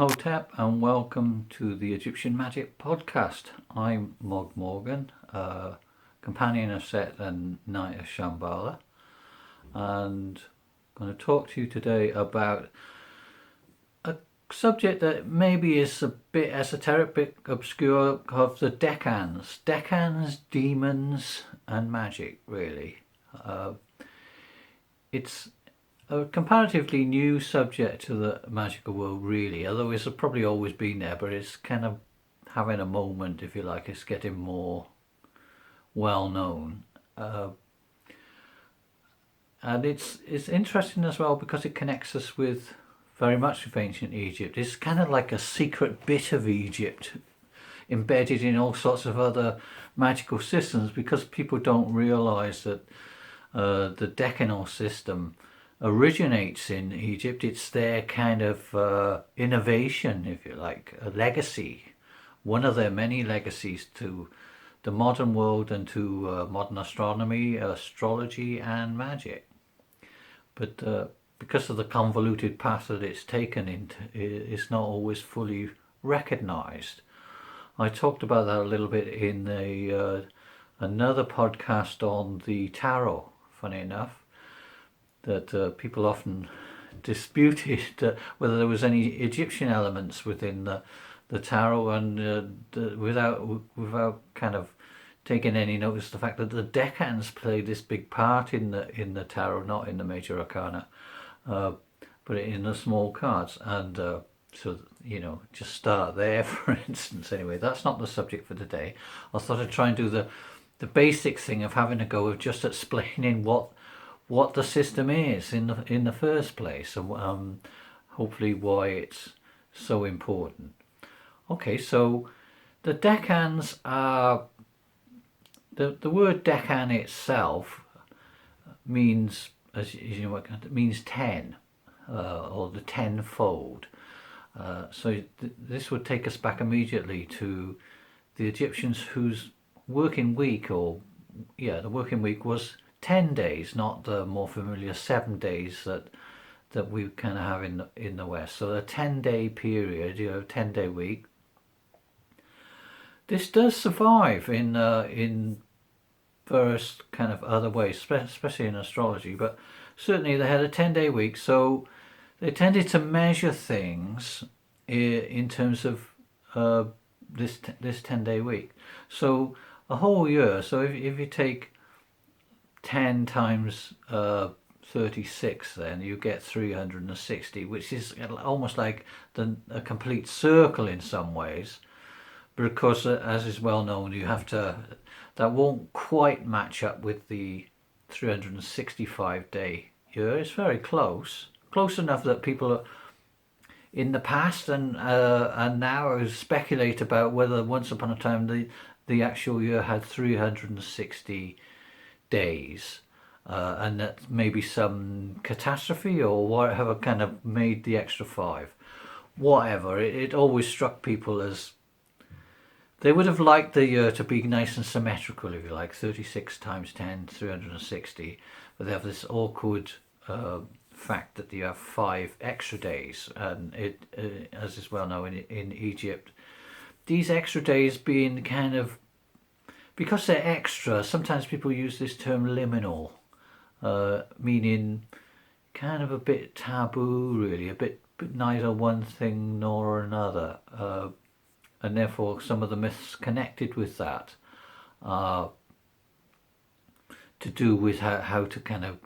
Hotep and welcome to the Egyptian Magic podcast. I'm Mog Morgan, companion of Set and Knight of Shambhala, and I'm going to talk to you today about a subject that maybe is a bit esoteric, bit obscure, of the Decans. Decans, demons and magic, really. It's a comparatively new subject to the magical world, really, although it's probably always been there, but it's kind of having a moment, if you like. It's getting more well known. And it's interesting as well because it connects us with very much with ancient Egypt. It's kind of like a secret bit of Egypt embedded in all sorts of other magical systems, because people don't realize that the decanal system originates in Egypt. It's their kind of innovation, if you like, a legacy, one of their many legacies to the modern world and to modern astronomy, astrology and magic. But because of the convoluted path that it's taken into, it's not always fully recognized. I talked about that a little bit in another podcast on the tarot, funny enough, that people often disputed whether there was any Egyptian elements within the tarot, and without kind of taking any notice of the fact that the Decans play this big part in the tarot, not in the major arcana, but in the small cards. And so, just start there, for instance. Anyway, that's not the subject for today. I thought I'd try and do the basic thing of having a go of just explaining what the system is in the first place, and hopefully why it's so important. Okay, so the Decans are the word Decan itself means, as you know, it means 10, or the tenfold. So this would take us back immediately to the Egyptians, whose working week, the working week was 10 days, not the more familiar 7 days that we kind of have in the West. So a 10-day period, 10-day week. This does survive in various kind of other ways, especially in astrology, but certainly they had a 10-day week, so they tended to measure things in terms of this 10-day week. So a whole year, so if you take 10 times 36, then you get 360, which is almost like a complete circle in some ways. But of course, as is well known, that won't quite match up with the 365-day year. It's very close enough that people are, in the past and now, speculate about whether once upon a time the actual year had 360 days, and that maybe some catastrophe or whatever kind of made the extra 5. Whatever, it always struck people as they would have liked the year to be nice and symmetrical, if you like, 36 times 10, 360, but they have this awkward fact that you have 5 extra days, and it, as is well known in Egypt, these extra days being kind of, because they're extra, sometimes people use this term liminal, meaning kind of a bit taboo, really, a bit neither one thing nor another, and therefore some of the myths connected with that are to do with how to kind of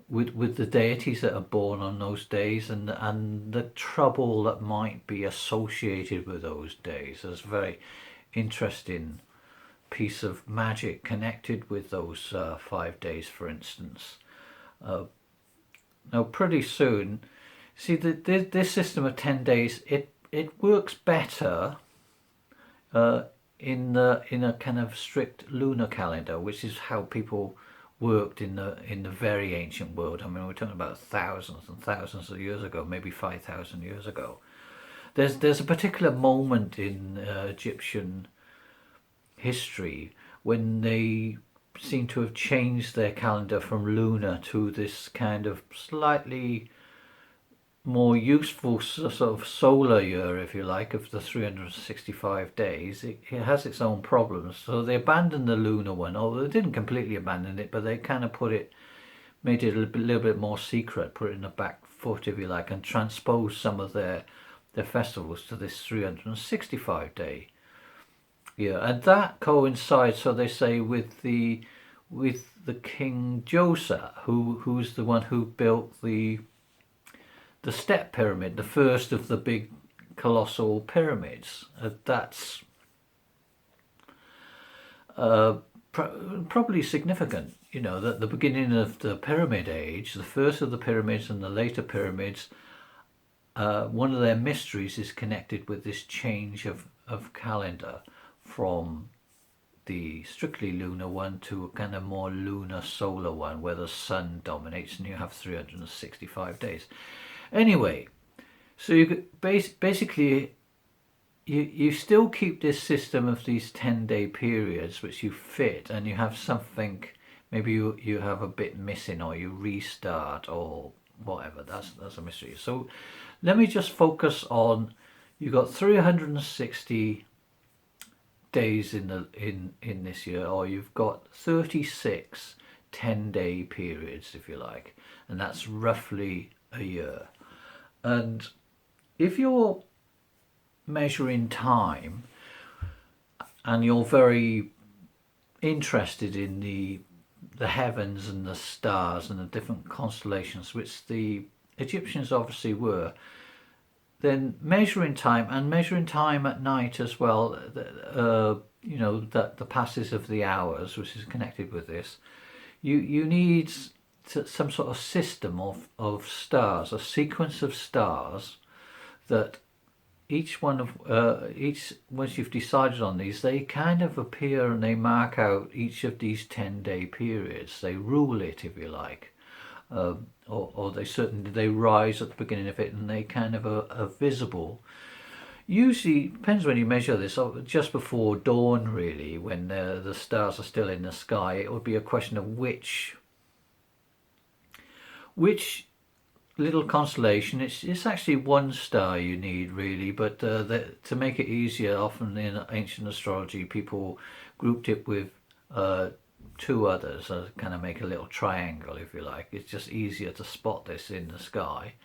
with the deities that are born on those days, and the trouble that might be associated with those days. There's a very interesting piece of magic connected with those 5 days, for instance. Now, pretty soon, see, this system of 10 days, it works better in a kind of strict lunar calendar, which is how people worked in the very ancient world. I mean, we're talking about thousands and thousands of years ago, maybe 5,000 years ago. There's a particular moment in Egyptian history when they seem to have changed their calendar from lunar to this kind of slightly more useful sort of solar year, if you like, of the 365 days, it has its own problems. So they abandoned the lunar one, although they didn't completely abandon it, but they kind of made it a little bit more secret, put it in the back foot, if you like, and transposed some of their festivals to this 365-day year. And that coincides, so they say, with the King Joseph, who's the one who built the step pyramid, the first of the big colossal pyramids. That's probably significant. You know, that the beginning of the pyramid age, the first of the pyramids and the later pyramids, one of their mysteries is connected with this change of calendar from the strictly lunar one to a kind of more lunar solar one where the sun dominates and you have 365 days. Anyway, so you basically you still keep this system of these 10-day periods which you fit, and you have something, maybe you have a bit missing or you restart or whatever. That's a mystery. So let me just focus on, you've got 360 days in this year, or you've got 36 10-day periods, if you like, and that's roughly a year. And if you're measuring time and you're very interested in the heavens and the stars and the different constellations, which the Egyptians obviously were, then measuring time, and measuring time at night as well, you know, that the passes of the hours, which is connected with this, you need some sort of system of stars, a sequence of stars that each one of once you've decided on these, they kind of appear and they mark out each of these 10-day periods. They rule it, if you like, or they rise at the beginning of it, and they kind of are visible. Usually, depends when you measure this, just before dawn, really, when the stars are still in the sky. It would be a question of which little constellation. It's actually one star you need, really, but to make it easier, often in ancient astrology people grouped it with two others, kind of make a little triangle, if you like. It's just easier to spot this in the sky.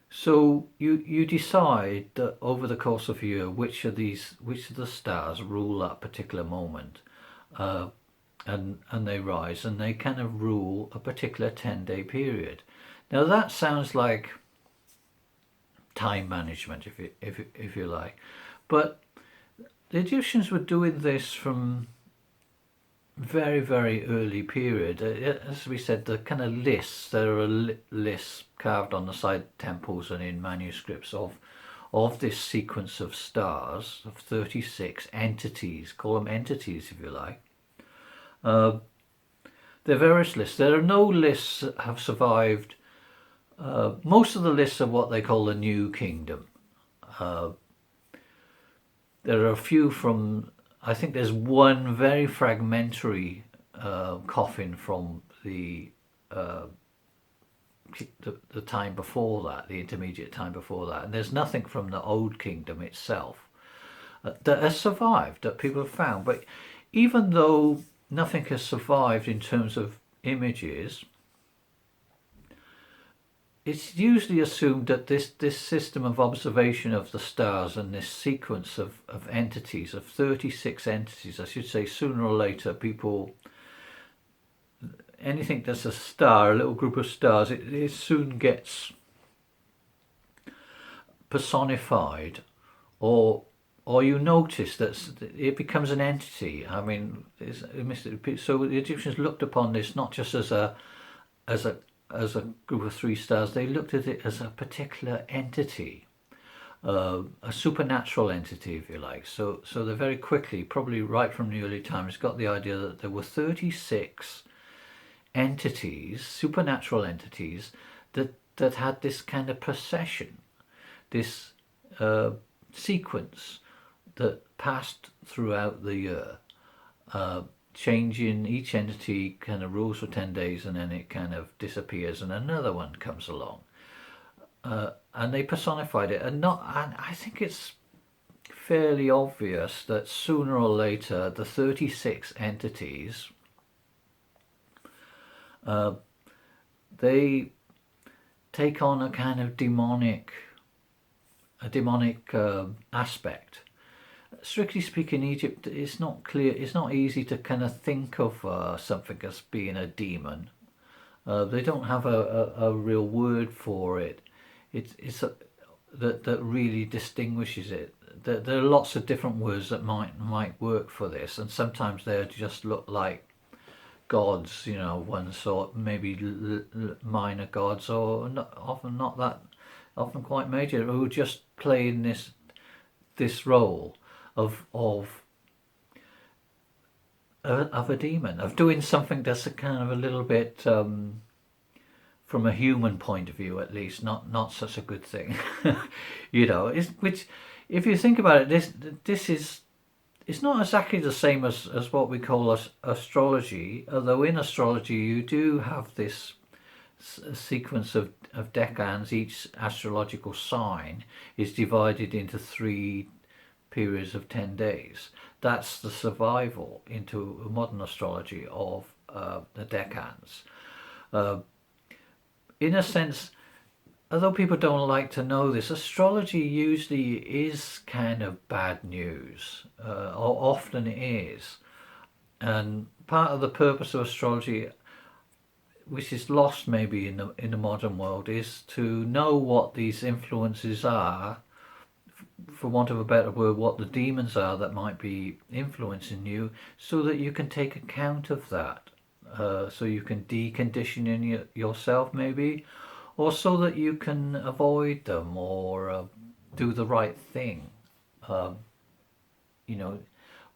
So you decide that over the course of a year which of the stars rule that particular moment, and they rise, and they kind of rule a particular 10-day period. Now that sounds like time management, if you like, but the Egyptians were doing this from very, very early period. As we said, the kind of lists, there are lists carved on the side temples and in manuscripts of this sequence of stars, of 36 entities. Call them entities, if you like. There are various lists. There are no lists that have survived. Most of the lists are what they call the New Kingdom. There are a few from, I think there's one very fragmentary coffin from the time before that, the intermediate time before that, and there's nothing from the Old Kingdom itself that has survived, that people have found. But even though nothing has survived in terms of images, it's usually assumed that this system of observation of the stars and this sequence of entities, of 36 entities, I should say, sooner or later people, anything that's a star, a little group of stars, it soon gets personified, or you notice that it becomes an entity. I mean, so the Egyptians looked upon this not just as a group of three stars. They looked at it as a particular entity, a supernatural entity, if you like. So they very quickly, probably right from the early times, got the idea that there were 36 entities, supernatural entities, that had this kind of procession, this sequence that passed throughout the year, changing. Each entity kind of rules for 10 days and then it kind of disappears and another one comes along. and they personified it. And I think it's fairly obvious that sooner or later the 36 entities, they take on a kind of demonic aspect. Strictly speaking, Egypt, it's not clear. It's not easy to kind of think of something as being a demon. They don't have a real word for it. It's that really distinguishes it. There are lots of different words that might work for this, and sometimes they just look like gods, one sort, maybe minor gods, or not that often quite major, who just playing this role of a demon, of doing something that's a kind of a little bit, from a human point of view at least, not such a good thing. Which, if you think about it, this is, it's not exactly the same as what we call astrology, although in astrology you do have this sequence of decans. Each astrological sign is divided into 3 periods of 10 days. That's the survival into modern astrology of the decans. In a sense, although people don't like to know this, astrology usually is kind of bad news, or often is. And part of the purpose of astrology, which is lost maybe in the modern world, is to know what these influences are, for want of a better word, what the demons are that might be influencing you, so that you can take account of that. So you can decondition yourself maybe, or so that you can avoid them, or do the right thing. Rather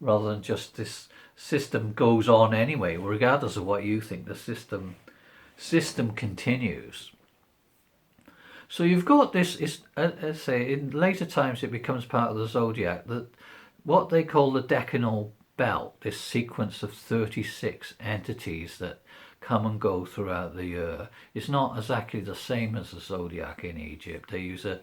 than just this system goes on anyway, regardless of what you think, the system continues. So you've got this, let's say, in later times it becomes part of the zodiac, that what they call the decanal belt, this sequence of 36 entities that come and go throughout the year, is not exactly the same as the zodiac in Egypt. They use a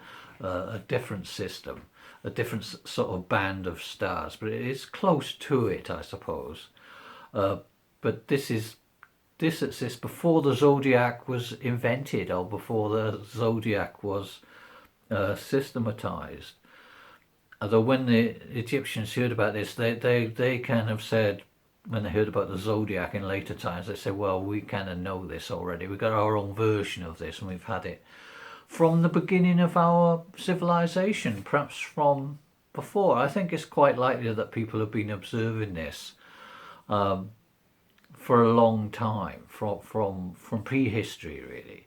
different system, a different sort of band of stars, but it is close to it, I suppose. But this exists before the zodiac was invented, or before the zodiac was systematized. Although when the Egyptians heard about this, they kind of said, when they heard about the zodiac in later times, they said, well, we kind of know this already. We've got our own version of this, and we've had it from the beginning of our civilization, perhaps from before. I think it's quite likely that people have been observing this for a long time, from prehistory, really.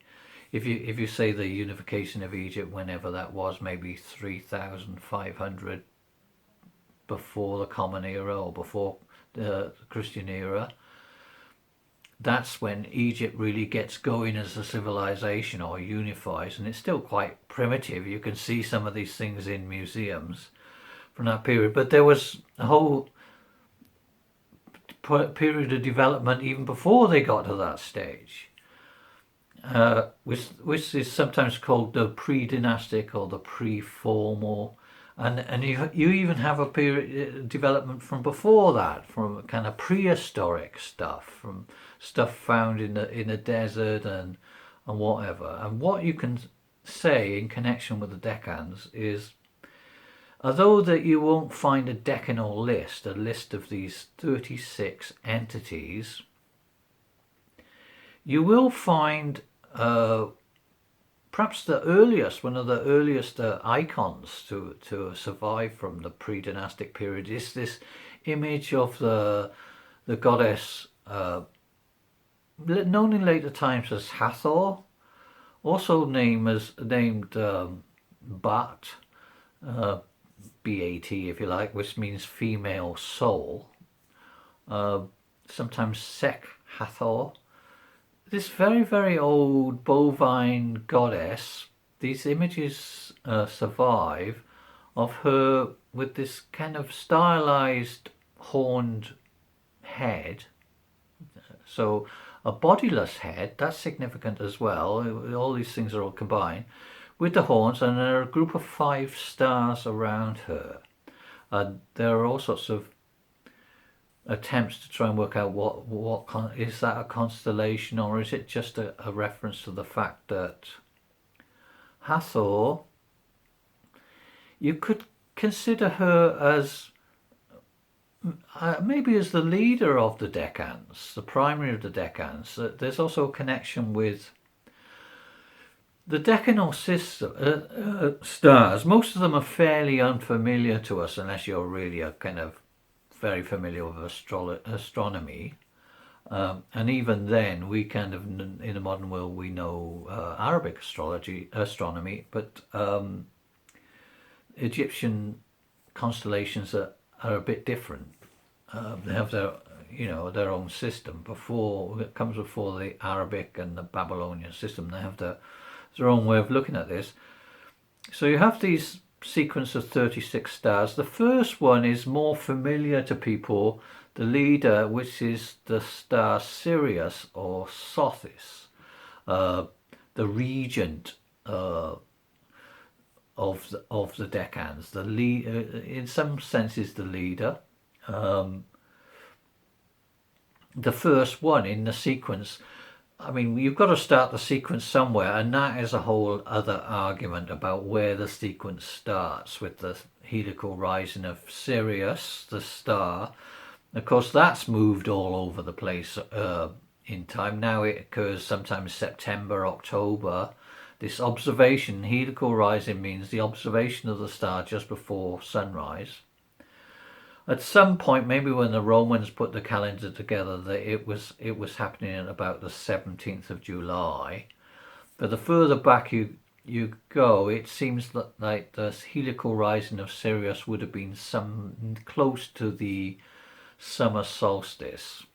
If you say the unification of Egypt, whenever that was, maybe 3,500 before the Common Era, or before the Christian era, that's when Egypt really gets going as a civilization, or unifies, and it's still quite primitive. You can see some of these things in museums from that period, but there was a whole period of development even before they got to that stage, which is sometimes called the pre-dynastic or the pre-formal, and you even have a period development from before that, from kind of prehistoric stuff, from stuff found in the desert and whatever. And what you can say in connection with the decans is, although that you won't find a decanal list, a list of these 36 entities, you will find perhaps one of the earliest icons to survive from the pre-dynastic period is this image of the goddess, known in later times as Hathor, also named Bat, B-A-T if you like, which means female soul, sometimes Sek Hathor. This very, very old bovine goddess, these images survive of her with this kind of stylized horned head. So a bodiless head, that's significant as well. All these things are all combined, with the horns, and there are a group of 5 stars around her. And there are all sorts of attempts to try and work out what is that a constellation, or is it just a reference to the fact that Hathor, you could consider her as maybe as the leader of the Decans, the primary of the Decans. There's also a connection with the decanal system, stars. Most of them are fairly unfamiliar to us unless you're really a kind of very familiar with astronomy. And even then, we kind of, in the modern world, we know Arabic astronomy, but Egyptian constellations are a bit different. They have their own system. It comes before the Arabic and the Babylonian system. They have their own way of looking at this. So you have these sequence of 36 stars. The first one is more familiar to people, the leader, which is the star Sirius or Sothis, the regent of the Decans. In some senses, the leader. The first one in the sequence. I mean, you've got to start the sequence somewhere, and that is a whole other argument about where the sequence starts, with the helical rising of Sirius, the star. Of course, that's moved all over the place in time. Now it occurs sometimes September, October. This observation, helical rising, means the observation of the star just before sunrise. At some point, maybe when the Romans put the calendar together, that it was happening at about the 17th of July. But the further back you go, it seems like the helical rising of Sirius would have been some close to the summer solstice.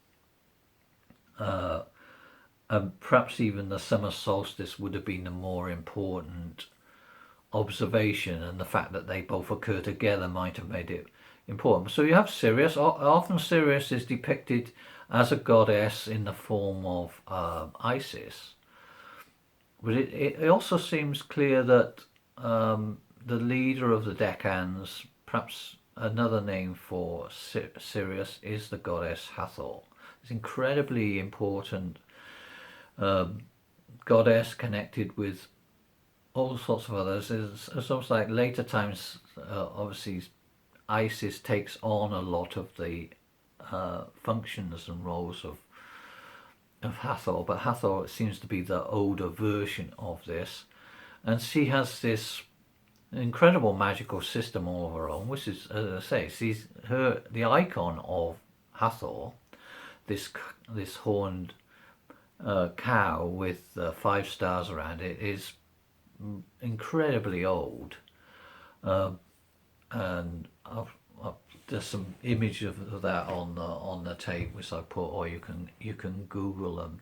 And perhaps even the summer solstice would have been the more important observation, and the fact that they both occur together might have made it important. So you have Sirius. Often Sirius is depicted as a goddess in the form of Isis. But it also seems clear that the leader of the Decans, perhaps another name for Sirius, is the goddess Hathor. It's incredibly important goddess connected with all sorts of others. It's almost like later times, obviously, Isis takes on a lot of the functions and roles of Hathor, but Hathor seems to be the older version of this, and she has this incredible magical system all of her own, which is, as I say, she's the icon of Hathor, this horned cow with 5 stars around it, is incredibly old. And there's some image of that on the tape which I put, or you can Google them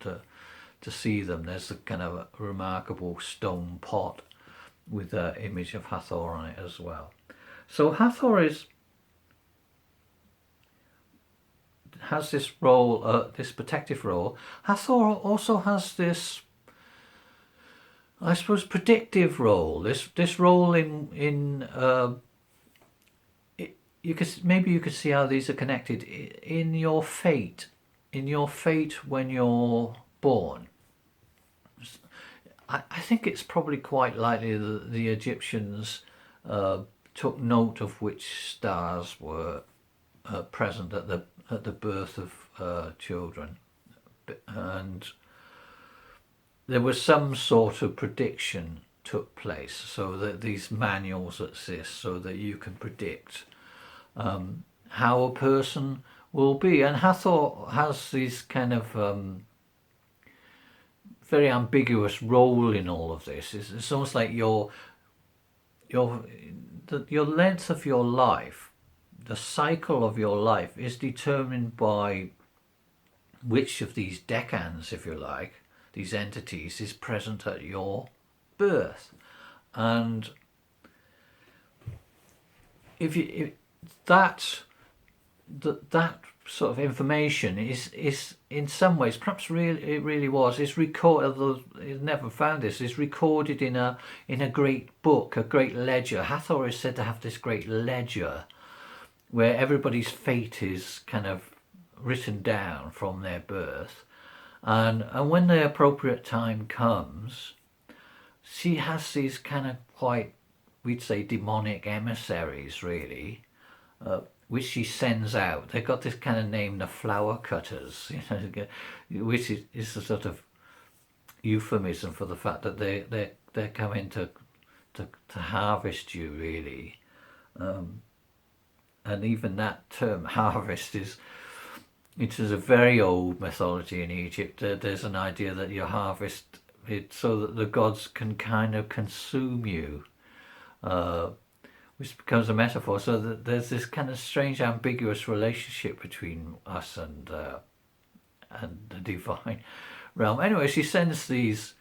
to see them. There's a kind of a remarkable stone pot with an image of Hathor on it as well. So Hathor has this role, this protective role. Hathor also has this, I suppose, predictive role. This role in you could see how these are connected in your fate. In your fate when you're born. I think it's probably quite likely that the Egyptians took note of which stars were present at the birth of children, and there was some sort of prediction took place, so that these manuals exist so that you can predict how a person will be. And Hathor has this kind of very ambiguous role in all of this. It's almost like your length of your life, the cycle of your life, is determined by which of these decans, if you like, these entities, is present at your birth. And if that sort of information is in some ways, perhaps it really was, is recorded, although I've never found this, is recorded in a great book, a great ledger. Hathor is said to have this great ledger where everybody's fate is kind of written down from their birth, and when the appropriate time comes, she has these kind of quite, we'd say, demonic emissaries, really, which she sends out. They've got this kind of name, the flower cutters, which is a sort of euphemism for the fact that they're coming to harvest you, really. And even that term, harvest, it is a very old mythology in Egypt. There's an idea that you harvest it so that the gods can kind of consume you, which becomes a metaphor. So that there's this kind of strange, ambiguous relationship between us and the divine realm. Anyway, she sends these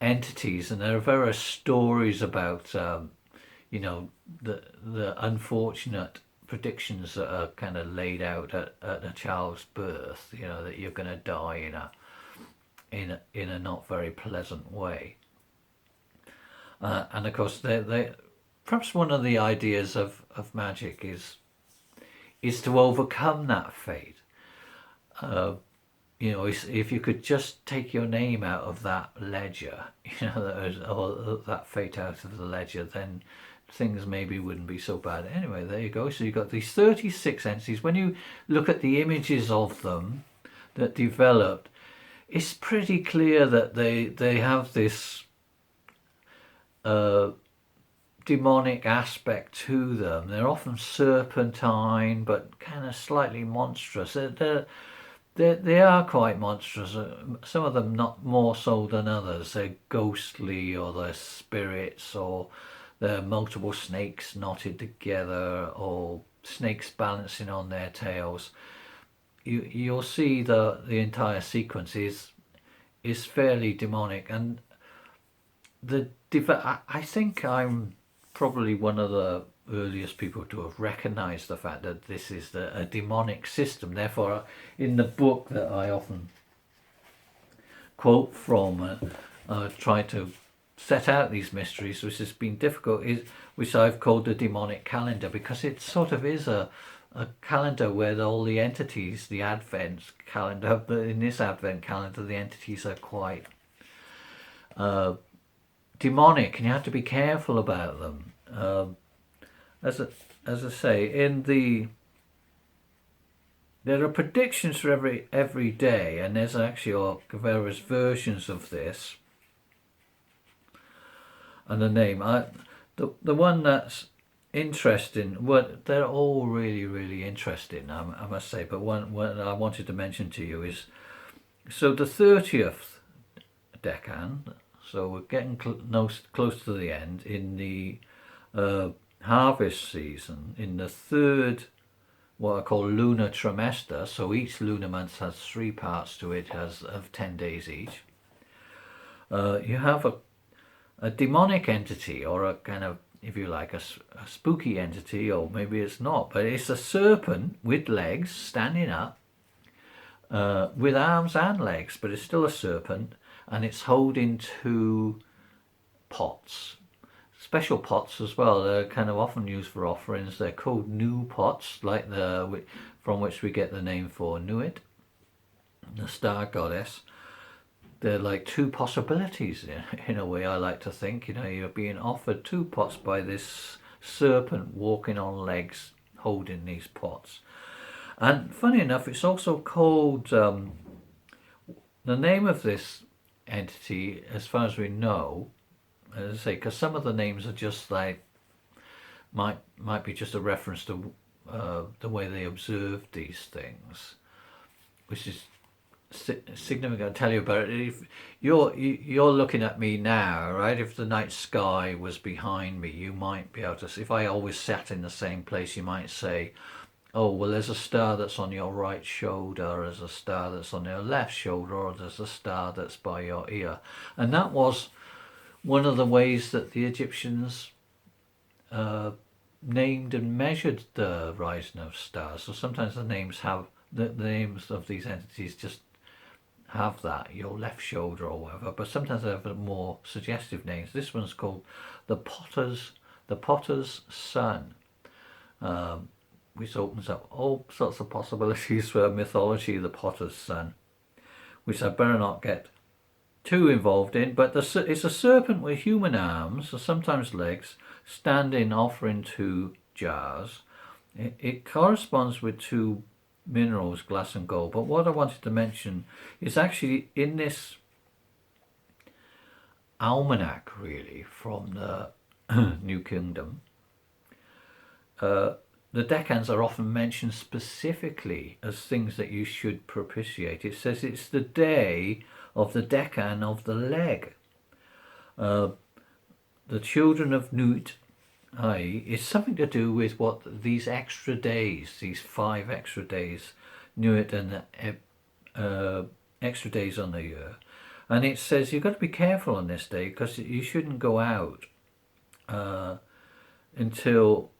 entities, and there are various stories about, the unfortunate predictions that are kind of laid out at a child's birth. That you're going to die in a not very pleasant way. And of course, they perhaps one of the ideas of magic is to overcome that fate. If you could just take your name out of that ledger, or that fate out of the ledger, then things maybe wouldn't be so bad. Anyway, there you go. So you've got these 36 entities. When you look at the images of them that developed, it's pretty clear that they have this demonic aspect to them. They're often serpentine, but kind of slightly monstrous. They are quite monstrous. Some of them not more so than others. They're ghostly, or they're spirits, or they're multiple snakes knotted together, or snakes balancing on their tails. You'll see the entire sequence is fairly demonic, and I think I'm probably one of the earliest people to have recognized the fact that this is a demonic system. Therefore, in the book that I often quote from, try to set out these mysteries, which has been difficult, which I've called the demonic calendar, because it sort of is a calendar where all the entities, the Advent calendar, but in this Advent calendar, the entities are quite demonic, and you have to be careful about them. As I say, there are predictions for every day, and there's actually various versions of this. And the name, the one that's interesting, they're all really, really interesting, I must say, but one I wanted to mention to you is, so the 30th Decan, so we're getting close to the end, in the harvest season, in the third, what I call lunar trimester, so each lunar month has 3 parts to it, of 10 days each. You have a demonic entity, or a kind of, if you like, a spooky entity, or maybe it's not, but it's a serpent with legs standing up, with arms and legs, but it's still a serpent, and it's holding 2 pots, special pots as well. They're kind of often used for offerings. They're called new pots, like from which we get the name for Nuit, the star goddess. They're like 2 possibilities in a way, I like to think. You're being offered 2 pots by this serpent walking on legs holding these pots. And funny enough, it's also called, the name of this entity, as far as we know, as I say, because some of the names are just like, might be just a reference to the way they observed these things, which is significant. I'll tell you about it. If you're looking at me now, right? If the night sky was behind me, you might be able to see. If I always sat in the same place, you might say, oh, well, there's a star that's on your right shoulder, there's a star that's on your left shoulder, or there's a star that's by your ear. And that was one of the ways that the Egyptians named and measured the rising of stars. So sometimes the names have the names of these entities just have that, your left shoulder or whatever, but sometimes they have more suggestive names. This one's called the Potter's Son, which opens up all sorts of possibilities for mythology, the Potter's Son, which I better not get too involved in, but it's a serpent with human arms, or sometimes legs, standing offering two jars. It corresponds with two minerals, glass and gold. But what I wanted to mention is actually in this almanac, really, from the New Kingdom, the Decans are often mentioned specifically as things that you should propitiate. It says it's the day of the Decan of the leg. The children of Nut, i.e., is something to do with what these extra days, these 5 extra days, Nut and extra days on the year. And it says you've got to be careful on this day because you shouldn't go out until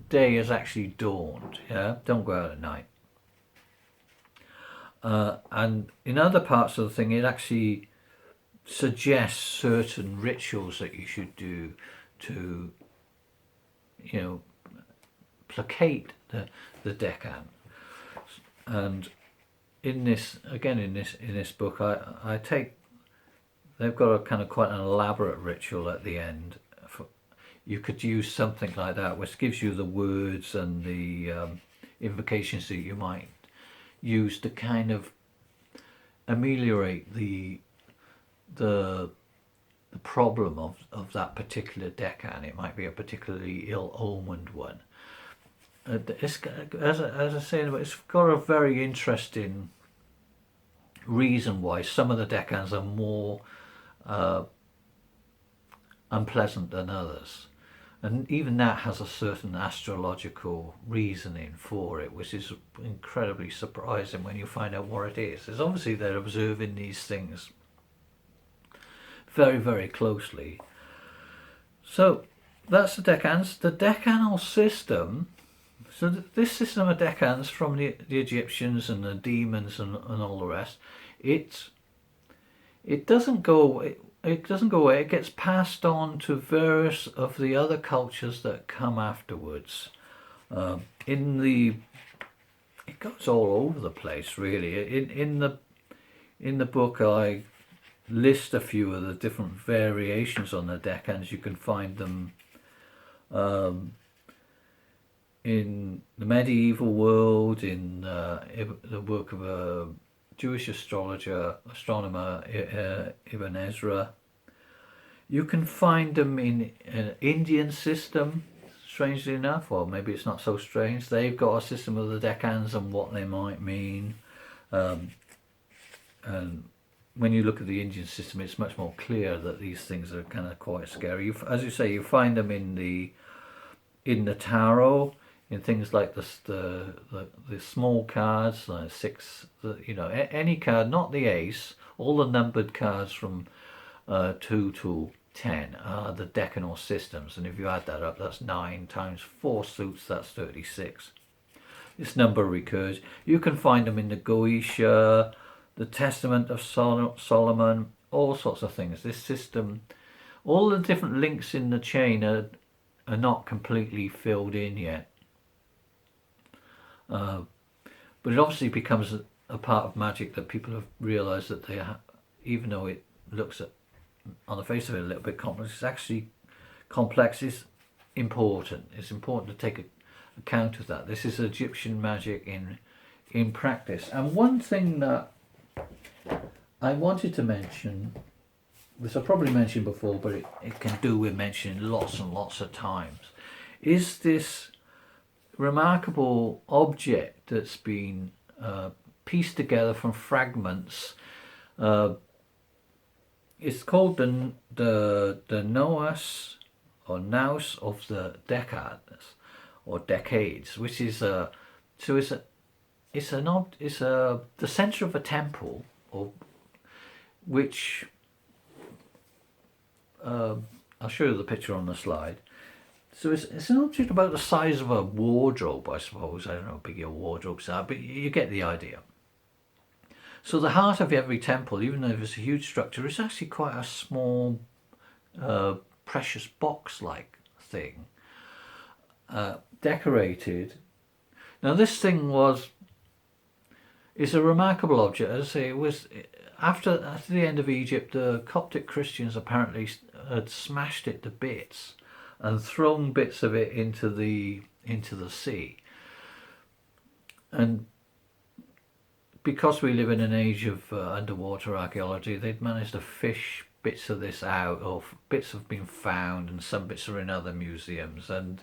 day has actually dawned. Yeah, don't go out at night. And in other parts of the thing, it actually suggests certain rituals that you should do to, placate the Decan. And in this book, I take, they've got a kind of quite an elaborate ritual at the end. You could use something like that, which gives you the words and the invocations that you might use to kind of ameliorate the problem of that particular Decan. It might be a particularly ill-omened one. As I say, it's got a very interesting reason why some of the Decans are more unpleasant than others. And even that has a certain astrological reasoning for it, which is incredibly surprising when you find out what it is. It's obviously they're observing these things very, very closely. So that's the Decans. The Decanal system, so this system of Decans from the Egyptians and the demons and all the rest, it doesn't go away. It doesn't go away. It gets passed on to various of the other cultures that come afterwards. It goes all over the place, really. In the book, I list a few of the different variations on the Decans. You can find them in the medieval world, in the work of a Jewish astronomer Ibn Ezra. You can find them in an Indian system, strangely enough, or maybe it's not so strange. They've got a system of the Decans and what they might mean. And when you look at the Indian system, it's much more clear that these things are kind of quite scary. As you say, you find them in the tarot, in things like the small cards, like 6, any card, not the ace. All the numbered cards from 2 to 10 are the decanal systems, and if you add that up, that's 9 times 4 suits, that's 36. This number recurs. You can find them in the Goetia, the Testament of Solomon, all sorts of things. This system, all the different links in the chain are not completely filled in yet. But it obviously becomes a part of Magick that people have realised that they even though it looks on the face of it a little bit complex, it's actually complex. Is important. It's important to take account of that. This is Egyptian magic in practice. And one thing that I wanted to mention, which I probably mentioned before, but it can do with mentioning lots and lots of times, is this remarkable object that's been pieced together from fragments. It's called the Noas or Nous of the Decades or Decades, which is the center of a temple, or which I'll show you the picture on the slide. So it's an object about the size of a wardrobe, I suppose. I don't know how big your wardrobes are, but you get the idea. So the heart of every temple, even though it's a huge structure, is actually quite a small, precious box-like thing, decorated. Now this thing is a remarkable object. As I say, it was after the end of Egypt, the Coptic Christians apparently had smashed it to bits and thrown bits of it into the sea. And because we live in an age of underwater archaeology, they'd managed to fish bits of this out, or bits have been found, and some bits are in other museums. And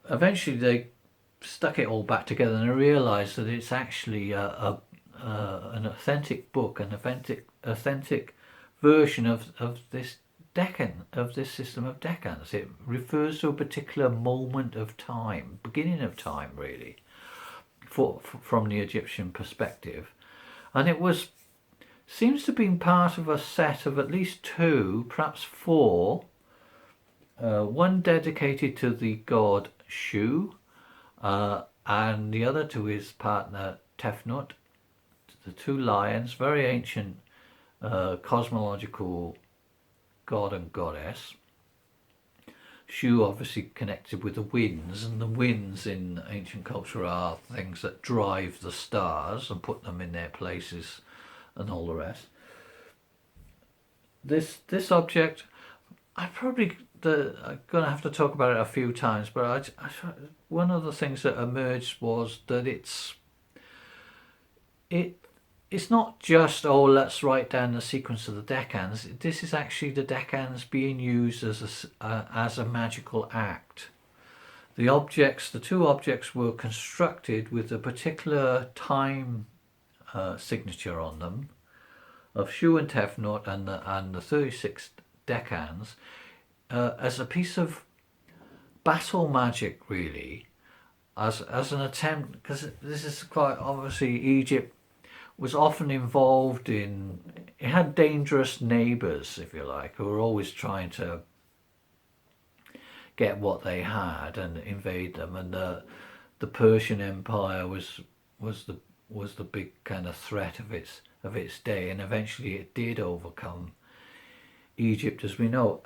eventually they stuck it all back together and realised that it's actually an authentic book, an authentic version of this Deccan, of this system of Decans. It refers to a particular moment of time, beginning of time, really, from the Egyptian perspective, and it seems to have been part of a set of at least two, perhaps four. One dedicated to the god Shu, and the other to his partner Tefnut, the two lions, very ancient cosmological god and goddess. Shu obviously connected with the winds, and the winds in ancient culture are things that drive the stars and put them in their places and all the rest. This object, I'm going to have to talk about it a few times, but one of the things that emerged was that it's not just, oh, let's write down the sequence of the Decans. This is actually the Decans being used as a magical act. The two objects were constructed with a particular time signature on them of Shu and Tefnut and the 36 Decans as a piece of battle magic, really, as an attempt, because this is quite obviously Egypt was often involved in, it had dangerous neighbours, if you like, who were always trying to get what they had and invade them, and the Persian Empire was the big kind of threat of its day, and eventually it did overcome Egypt as we know,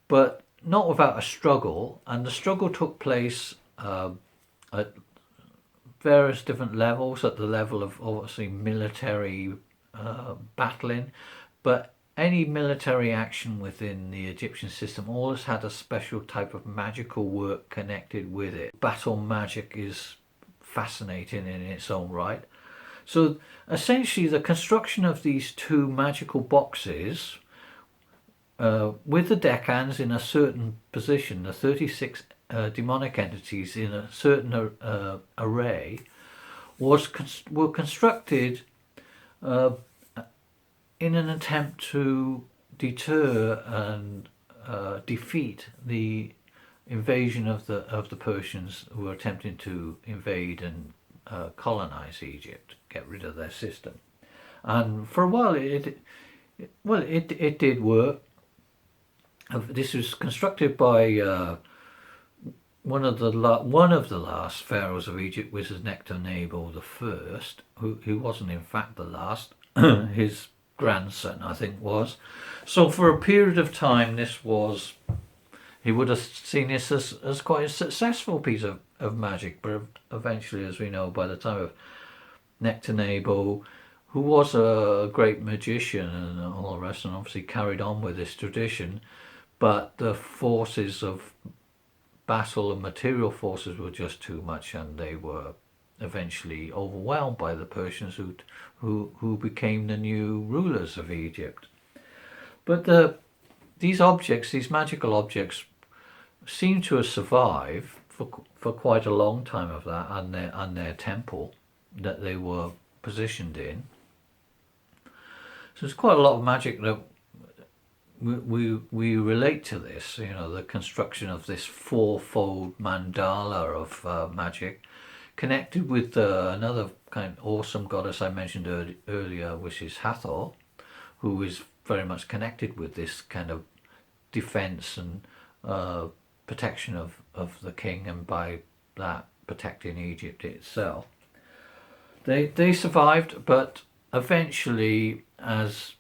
but not without a struggle, and the struggle took place at various different levels, at the level of obviously military battling, but any military action within the Egyptian system always had a special type of magical work connected with it. Battle magic is fascinating in its own right. So essentially the construction of these two magical boxes with the Decans in a certain position, the 36 demonic entities in a certain array, were constructed in an attempt to deter and defeat the invasion of the Persians who were attempting to invade and colonize Egypt, get rid of their system. And for a while it did work. This was constructed by one of the last pharaohs of Egypt, which is Nectanebo I, who wasn't in fact the last. His grandson, I think, was. So for a period of time, he would have seen this as quite a successful piece of magic, but eventually, as we know, by the time of Nectanebo, who was a great magician and all the rest, and obviously carried on with this tradition, but the forces of battle and material forces were just too much, and they were eventually overwhelmed by the Persians who became the new rulers of Egypt. But these magical objects, seem to have survived for quite a long time of that, and their temple that they were positioned in. So there's quite a lot of magic that we relate to this, the construction of this fourfold mandala of magic, connected with another kind of awesome goddess I mentioned earlier, which is Hathor, who is very much connected with this kind of defense and protection of the king, and by that protecting Egypt itself. They survived, but eventually, as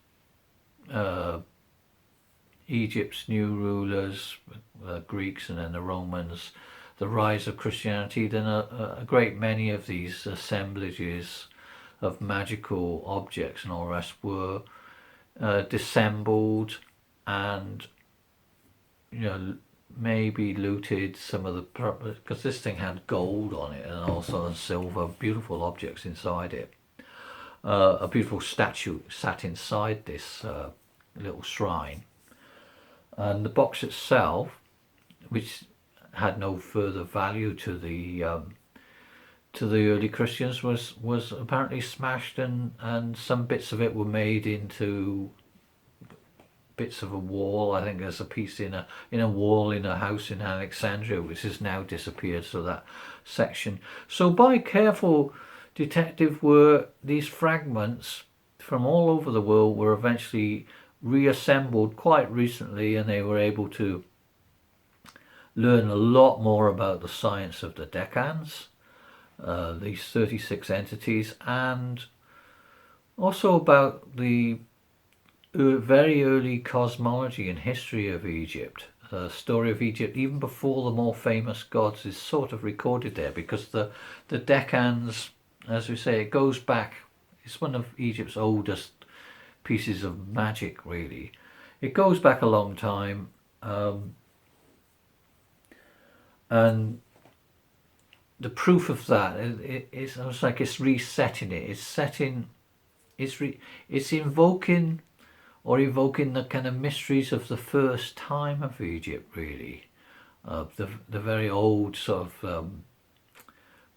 Egypt's new rulers, the Greeks and then the Romans, the rise of Christianity, then a great many of these assemblages of magical objects and all the rest were dissembled, and maybe looted some of the, because this thing had gold on it and also silver, beautiful objects inside it. A beautiful statue sat inside this little shrine, and the box itself, which had no further value to the early Christians, was apparently smashed, and some bits of it were made into bits of a wall. I think there's a piece in a wall in a house in Alexandria which has now disappeared, so that section. So by careful detective work, these fragments from all over the world were eventually reassembled quite recently, and they were able to learn a lot more about the science of the Decans, these 36 entities, and also about the very early cosmology and history of Egypt. The story of Egypt, even before the more famous gods, is sort of recorded there, because the Decans, as we say, it goes back, it's one of Egypt's oldest pieces of magic, really. It goes back a long time, and the proof of that is almost like it's resetting it. It's invoking or evoking the kind of mysteries of the first time of Egypt, really, the very old sort of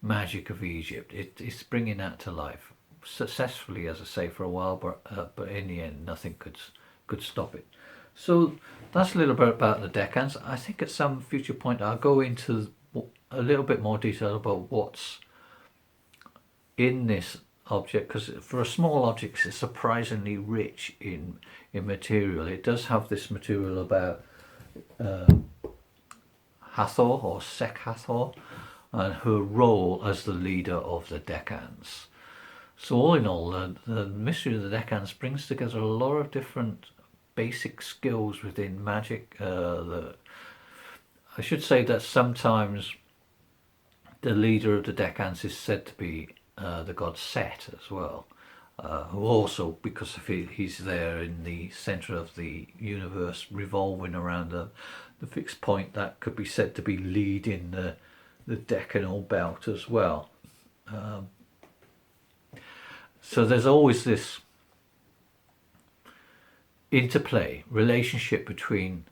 magic of Egypt. It's bringing that to life successfully, as I say, for a while, but in the end, nothing could stop it. So that's a little bit about the Decans. I think at some future point I'll go into a little bit more detail about what's in this object, because for a small object it's surprisingly rich in material. It does have this material about Hathor, or Sekhathor, and her role as the leader of the Decans. So all in all, the mystery of the Decans brings together a lot of different basic skills within magic. I should say that sometimes the leader of the Decans is said to be the god Set as well, who also, because of he's there in the centre of the universe, revolving around the fixed point, that could be said to be leading the decanal belt as well. So there's always this interplay, relationship between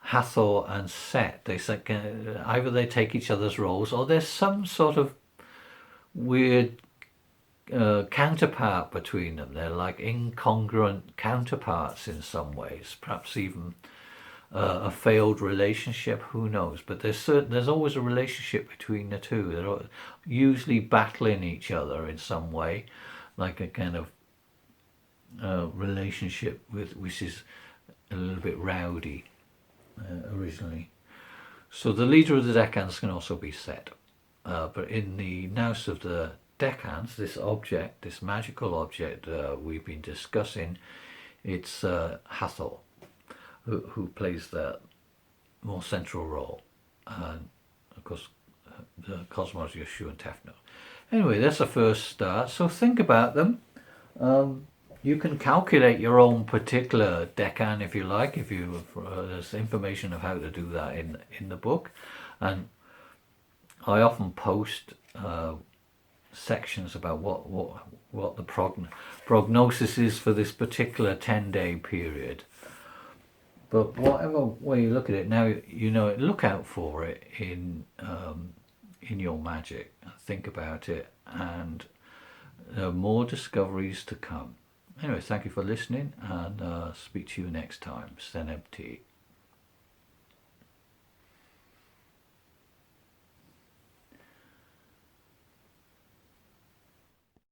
Hathor and Set. They say either they take each other's roles, or there's some sort of weird counterpart between them. They're like incongruent counterparts in some ways, perhaps even a failed relationship, who knows. But there's always a relationship between the two. They're usually battling each other in some way, like a kind of relationship which is a little bit rowdy originally. So the leader of the Decans can also be Set, but in the Nous of the Decans, this object, this magical object we've been discussing, it's Hathor who plays the more central role, and of course the cosmology of Shu and Tefnut. Anyway, that's the first start, so think about them. You can calculate your own particular Decan if you like. There's information of how to do that in the book, and I often post sections about what the prognosis is for this particular 10-day period. But whatever way you look at it, now you know it. Look out for it in your magic. Think about it, and there are more discoveries to come. Anyway, thank you for listening, and speak to you next time. Stenebti.